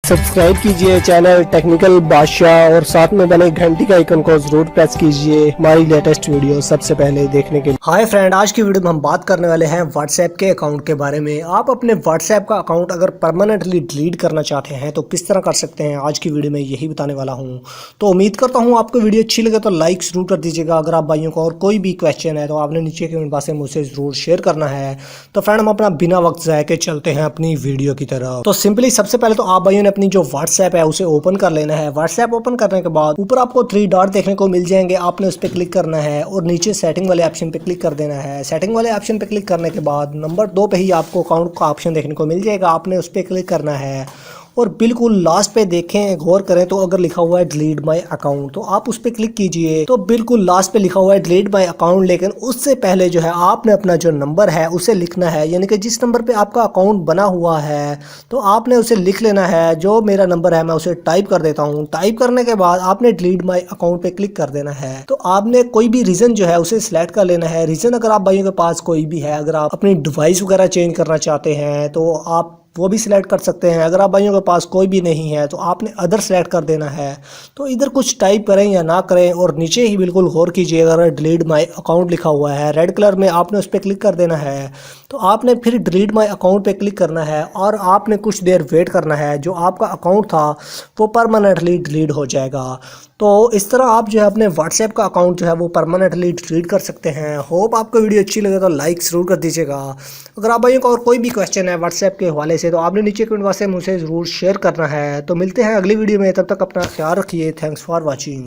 Subscribe कीजिए channel technical बादशाह और साथ में बने घंटी का आइकन को जरूर प्रेस कीजिए हमारी लेटेस्ट वीडियो सबसे पहले देखने के लिए। हाय फ्रेंड, आज की वीडियो में हम बात करने वाले हैं व्हाट्सएप के अकाउंट के बारे में। आप अपने व्हाट्सएप का अकाउंट अगर परमानेंटली डिलीट करना चाहते हैं तो किस तरह कर सकते हैं, आज की वीडियो में यही बताने वाला हूँ। तो उम्मीद करता हूँ आपको वीडियो अच्छी लगे तो लाइक जरूर कर दीजिएगा। अगर आप भाइयों को और कोई भी क्वेश्चन है तो आपने नीचे कमेंट बॉक्स में मुझसे जरूर शेयर करना है। तो फ्रेंड, हम अपना बिना वक्त ज़ाया के चलते हैं अपनी वीडियो की तरफ। तो सिंपली सबसे पहले तो आप भाइयों ने अपनी जो व्हाट्सएप है उसे ओपन कर लेना है। व्हाट्सएप ओपन करने के बाद ऊपर आपको 3 डॉट देखने को मिल जाएंगे, आपने उस पर क्लिक करना है और नीचे सेटिंग वाले ऑप्शन पे क्लिक कर देना है। सेटिंग वाले ऑप्शन पे क्लिक करने के बाद नंबर 2 पे ही आपको अकाउंट का ऑप्शन देखने को मिल जाएगा, आपने उस पर क्लिक करना है और बिल्कुल लास्ट पे देखें, गौर करें तो अगर लिखा हुआ है डिलीट माय अकाउंट तो आप उस पर क्लिक कीजिए। तो बिल्कुल लास्ट पे लिखा हुआ है डिलीट माय अकाउंट, लेकिन उससे पहले जो है आपने अपना जो नंबर है उसे लिखना है, यानी कि जिस नंबर पे आपका अकाउंट बना हुआ है तो आपने उसे लिख लेना है। जो मेरा नंबर है मैं उसे टाइप कर देता हूँ। टाइप करने के बाद आपने डिलीट माय अकाउंट पे क्लिक कर देना है। तो आपने कोई भी रीजन जो है उसे सिलेक्ट कर लेना है। रीजन अगर आप भाइयों के पास कोई भी है, अगर आप अपनी डिवाइस वगैरह चेंज करना चाहते हैं तो आप वो भी सिलेक्ट कर सकते हैं। अगर आप भाइयों के पास कोई भी नहीं है तो आपने अदर सेलेक्ट कर देना है। तो इधर कुछ टाइप करें या ना करें और नीचे ही बिल्कुल गौर कीजिए, अगर डिलीट माय अकाउंट लिखा हुआ है रेड कलर में, आपने उस पर क्लिक कर देना है। तो आपने फिर डिलीट माय अकाउंट पे क्लिक करना है और आपने कुछ देर वेट करना है। जो आपका अकाउंट था वो परमानेंटली डिलीट हो जाएगा। तो इस तरह आप जो है अपने व्हाट्सएप का अकाउंट जो है वो परमानेंटली डिलीट कर सकते हैं। होप आपको वीडियो अच्छी लगे तो लाइक ज़रूर कर दीजिएगा। अगर आप भाइयों को और कोई भी क्वेश्चन है व्हाट्सएप के हवाले से तो आपने नीचे कमेंट बॉक्स में मुझसे ज़रूर शेयर करना है। तो मिलते हैं अगली वीडियो में, तब तक अपना ख्याल रखिए। Thanks for watching.